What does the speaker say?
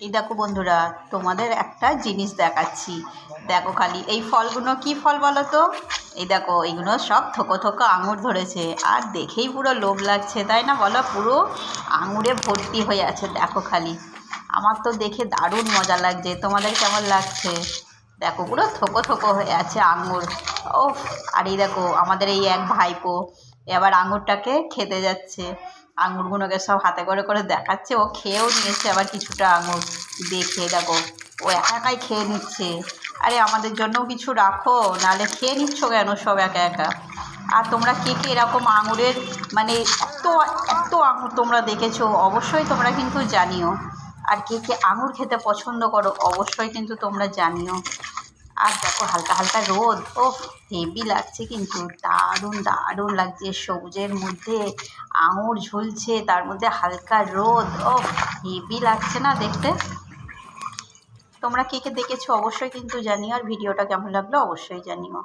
এই দেখো বন্ধুরা, তোমাদের একটা জিনিস দেখাচ্ছি। দেখো খালি এই ফলগুলো কি ফল বলো তো? এই দেখো, এইগুলো সব থোকা থোকা আঙুর ধরেছে, আর দেখেই পুরো লোভ লাগছে, তাই না বলো? পুরো আঙুরে ভর্তি হয়ে আছে। দেখো খালি, আমার তো দেখে দারুণ মজা লাগছে। তোমাদের কেমন লাগছে? দেখো পুরো থোকো থোকো হয়ে আছে আঙুর। ও, আর এই দেখো আমাদের এই এক ভাইপো এবার আঙুরটাকে খেতে যাচ্ছে। আঙুরগুলোকে সব হাতে করে করে দেখাচ্ছে। ও খেয়েও নিয়েছে আবার কিছুটা আঙুর। দেখে দেখো, ও একা একাই খেয়ে নিচ্ছে। আরে আমাদের জন্যও কিছু রাখো, নাহলে খেয়ে নিচ্ছ কেন সব একা একা? আর তোমরা কে কে এরকম আঙুরের মানে এত এত আঙুর তোমরা দেখেছো, অবশ্যই তোমরা কিন্তু জানিও। আর কে কে আঙুর খেতে পছন্দ করো, অবশ্যই কিন্তু তোমরা জানিও। আর দেখো হালকা হালকা রোদ, ও হেভি লাগছে, কিন্তু দারুণ দারুণ লাগছে। সবুজের মধ্যে আঙুর ঝুলছে, তার মধ্যে হালকা রোদ, ও হেভি লাগছে না দেখতে? তোমরা কে কে দেখেছো অবশ্যই কিন্তু জানিও, আর ভিডিওটা কেমন লাগলো অবশ্যই জানিও।